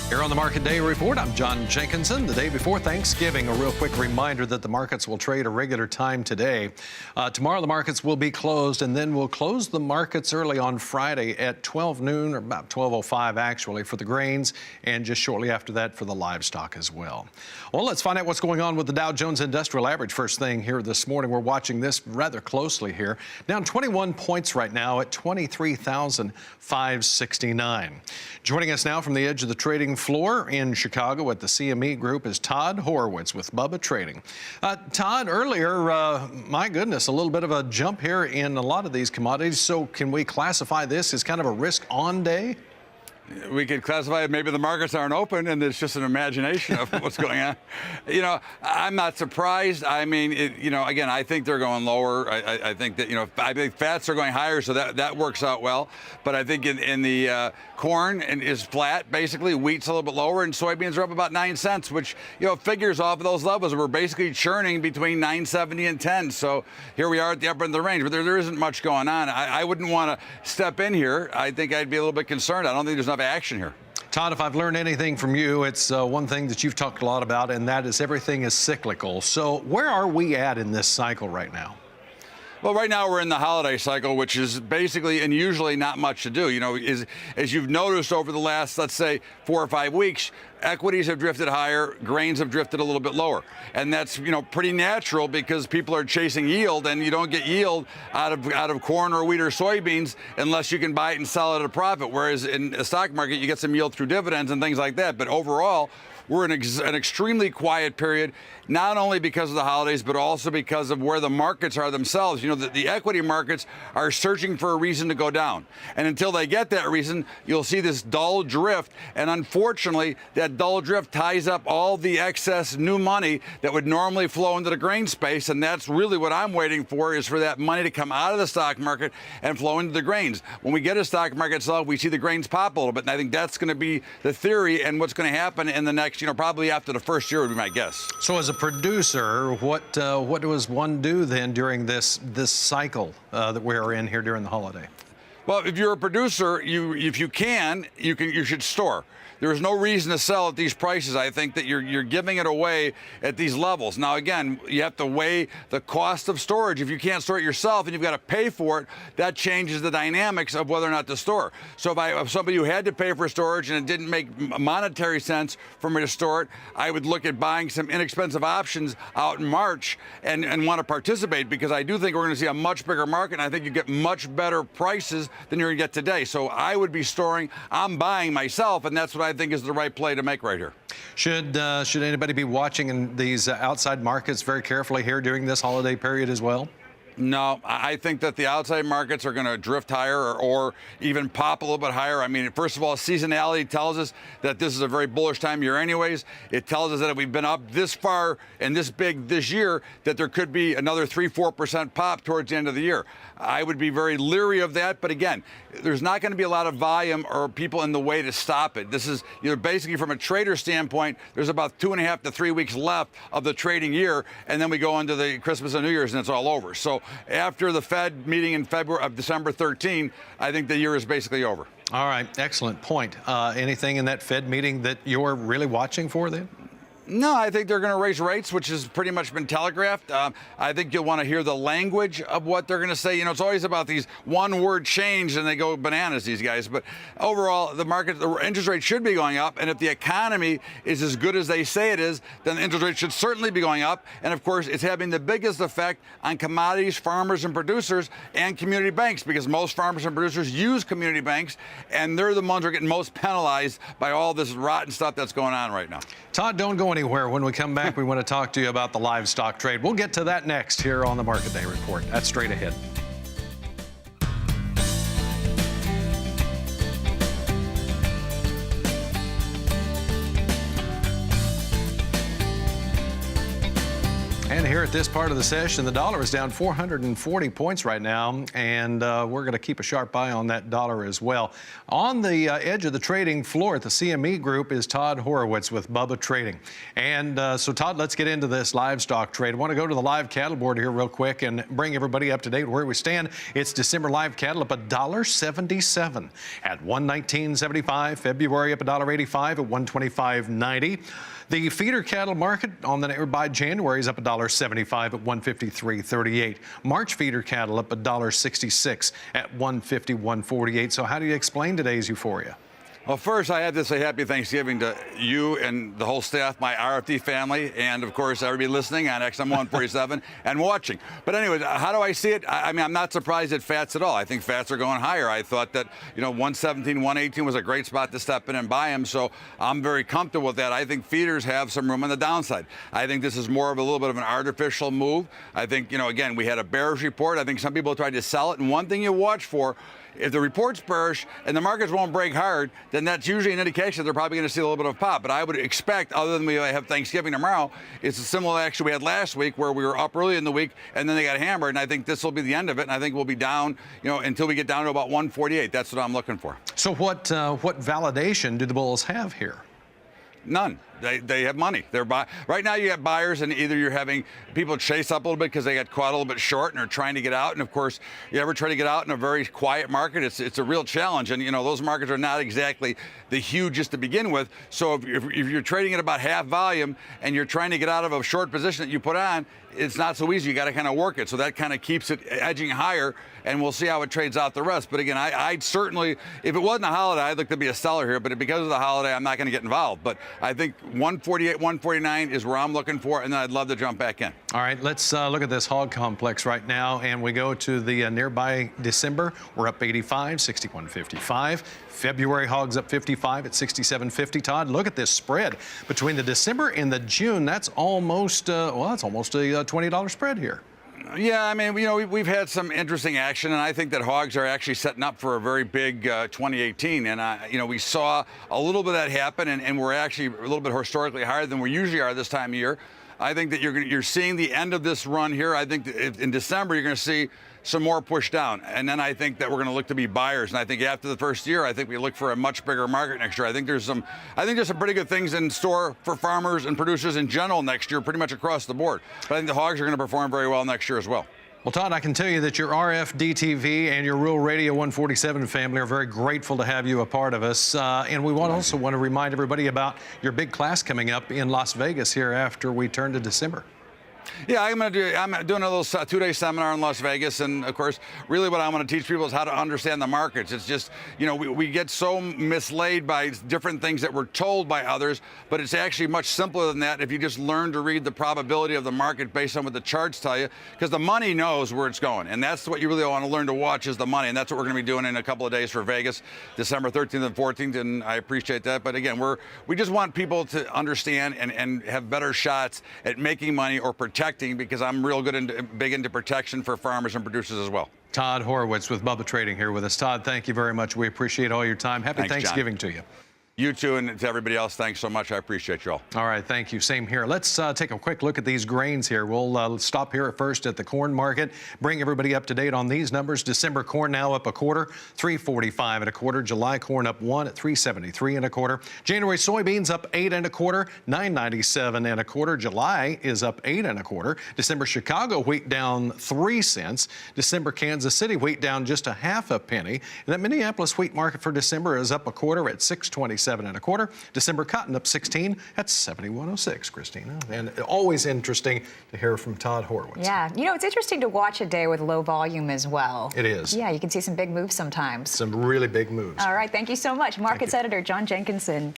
Here on the Market Day Report, I'm John Jenkinson. The day before Thanksgiving, a real quick reminder that the markets will trade a regular time today. Tomorrow the markets will be closed, and then we'll close the markets early on Friday at 12 noon, or about 12:05 actually, for the grains, and just shortly after that for the livestock as well. Well, let's find out what's going on with the Dow Jones Industrial Average first thing here this morning. We're watching this rather closely here. Down 21 points right now at 23,569. Joining us now from the edge of the trading floor in Chicago at the CME Group is Todd Horwitz with Bubba Trading. Todd, earlier, my goodness, a little bit of a jump here in a lot of these commodities. So can we classify this as kind of a risk-on day? We could classify it, maybe the markets aren't open and it's just an imagination of what's going on. You know, I'm not surprised. I mean, again, I think they're going lower. I think that, I think fats are going higher, so that works out well. But I think in the corn is flat, basically. Wheat's a little bit lower, and soybeans are up about 9 cents, which, figures off of those levels. We're basically churning between 9.70 and 10. So here we are at the upper end of the range, but there isn't much going on. I wouldn't want to step in here. I think I'd be a little bit concerned. I don't think there's enough action here. Todd, if I've learned anything from you, it's one thing that you've talked a lot about, and that is everything is cyclical. So where are we at in this cycle right now? Well, right now we're in the holiday cycle, which is basically and usually not much to do. As you've noticed over the last, let's say, 4 or 5 weeks, equities have drifted higher, grains have drifted a little bit lower. And that's, pretty natural because people are chasing yield, and you don't get yield out of corn or wheat or soybeans unless you can buy it and sell it at a profit. Whereas in the stock market, you get some yield through dividends and things like that. But overall, we're in an extremely quiet period, not only because of the holidays, but also because of where the markets are themselves. The equity markets are searching for a reason to go down. And until they get that reason, you'll see this dull drift. And unfortunately, that dull drift ties up all the excess new money that would normally flow into the grain space. And that's really what I'm waiting for, is for that money to come out of the stock market and flow into the grains. When we get a stock market sell, we see the grains pop a little bit. And I think that's going to be the theory and what's going to happen in the next, probably after the first year would be my guess. So as a producer, what does one do then during this cycle that we're in here during the holiday? Well, if you're a producer, if you should store. There is no reason to sell at these prices. I think that you're giving it away at these levels. Now, again, you have to weigh the cost of storage. If you can't store it yourself and you've got to pay for it, that changes the dynamics of whether or not to store. So if somebody who had to pay for storage and it didn't make monetary sense for me to store it, I would look at buying some inexpensive options out in March and want to participate, because I do think we're going to see a much bigger market, and I think you get much better prices than you're going to get today. So I would be storing. I'm buying myself, and that's what I think is the right play to make right here. Should anybody be watching in these outside markets very carefully here during this holiday period as well? No, I think that the outside markets are going to drift higher or even pop a little bit higher. I mean, first of all, seasonality tells us that this is a very bullish time of year anyways. It tells us that if we've been up this far and this big this year, that there could be another 3-4% pop towards the end of the year. I would be very leery of that. But again, there's not going to be a lot of volume or people in the way to stop it. This is, basically from a trader standpoint, there's about 2.5 to 3 weeks left of the trading year. And then we go into the Christmas and New Year's and it's all over. So after the Fed meeting in December 13, I think the year is basically over. All right, excellent point. Anything in that Fed meeting that you're really watching for then? No, I think they're going to raise rates, which has pretty much been telegraphed. I think you'll want to hear the language of what they're going to say. It's always about these one-word change, and they go bananas, these guys. But overall, the interest rate should be going up. And if the economy is as good as they say it is, then the interest rate should certainly be going up. And of course, it's having the biggest effect on commodities, farmers and producers, and community banks, because most farmers and producers use community banks, and they're the ones who are getting most penalized by all this rotten stuff that's going on right now. Todd, don't go anywhere. When we come back, we want to talk to you about the livestock trade. We'll get to that next here on the Market Day Report. That's straight ahead. And here at this part of the session. The dollar is down 440 points right now, and we're going to keep a sharp eye on that dollar as well. On the edge of the trading floor at the CME Group is Todd Horwitz with Bubba Trading. And so, Todd, let's get into this livestock trade. I want to go to the live cattle board here real quick and bring everybody up to date where we stand. It's December live cattle up $1.77 at $119.75. February up $1.85 at $125.90. The feeder cattle market on the nearby January is up $1.75 at $153.38. March feeder cattle up $1.66 at $151.48. So how do you explain today's euphoria? Well, first, I had to say happy Thanksgiving to you and the whole staff, my RFD family, and, of course, everybody listening on XM 147 and watching. But anyway, how do I see it? I mean, I'm not surprised at fats at all. I think fats are going higher. I thought that, 117, 118 was a great spot to step in and buy them, so I'm very comfortable with that. I think feeders have some room on the downside. I think this is more of a little bit of an artificial move. I think, again, we had a bearish report. I think some people tried to sell it, and one thing you watch for, if the report's bearish and the markets won't break hard, then that's usually an indication they're probably going to see a little bit of a pop. But I would expect, other than we have Thanksgiving tomorrow, it's a similar action we had last week where we were up early in the week and then they got hammered. And I think this will be the end of it. And I think we'll be down, until we get down to about 148. That's what I'm looking for. So what validation do the bulls have here? None. They have money. Right now you have buyers, and either you're having people chase up a little bit because they got caught a little bit short and are trying to get out. And of course, you ever try to get out in a very quiet market, it's a real challenge. And those markets are not exactly the hugest to begin with. So if you're trading at about half volume and you're trying to get out of a short position that you put on, it's not so easy. You got to kind of work it. So that kind of keeps it edging higher, and we'll see how it trades out the rest. But again, I'd certainly, if it wasn't a holiday, I'd look to be a seller here. But because of the holiday, I'm not going to get involved. But I think 148, 149 is where I'm looking for, and then I'd love to jump back in. All right, let's look at this hog complex right now, and we go to the nearby December. We're up 85, 61.55. February hogs up 55 at 67.50. Todd, look at this spread between the December and the June. That's almost that's almost a $20 spread here. Yeah, I mean, we've had some interesting action, and I think that hogs are actually setting up for a very big 2018. And we saw a little bit of that happen, and we're actually a little bit historically higher than we usually are this time of year. I think that you're seeing the end of this run here. I think that in December you're going to see some more push down, and then I think that we're going to look to be buyers. And I think after the first year, I think we look for a much bigger market next year. I think there's some pretty good things in store for farmers and producers in general next year, pretty much across the board. But I think the hogs are going to perform very well next year as well. Well, Todd, I can tell you that your RFD TV and your Rural Radio 147 family are very grateful to have you a part of us. And we also want to remind everybody about your big class coming up in Las Vegas here after we turn to December. Yeah, I'm doing a little 2-day seminar in Las Vegas, and of course, really what I want to teach people is how to understand the markets. It's just, we get so mislaid by different things that we're told by others, but it's actually much simpler than that if you just learn to read the probability of the market based on what the charts tell you, because the money knows where it's going, and that's what you really want to learn to watch is the money, and that's what we're going to be doing in a couple of days for Vegas, December 13th and 14th, and I appreciate that. But again, we just want people to understand and have better shots at making money or protecting, because I'm real big into protection for farmers and producers as well. Todd Horwitz with Bubba Trading here with us. Todd, thank you very much. We appreciate all your time. Happy Thanksgiving to you. You too, and to everybody else, thanks so much. I appreciate you all. All right, thank you. Same here. Let's take a quick look at these grains here. We'll stop here at first at the corn market, bring everybody up to date on these numbers. December corn now up a quarter, 3.45 1/4. July corn up 1 at 3.73 1/4. January soybeans up 8 1/4, 9.97 1/4. July is up 8 1/4. December Chicago wheat down 3 cents. December Kansas City wheat down just a half a penny. And that Minneapolis wheat market for December is up a quarter at 6.27 1/4. December cotton up 16 at 71.06, Christina. And always interesting to hear from Todd Horwitz. Yeah, it's interesting to watch a day with low volume as well. It is. Yeah, you can see some big moves sometimes. Some really big moves. All right, thank you so much. Markets editor John Jenkinson.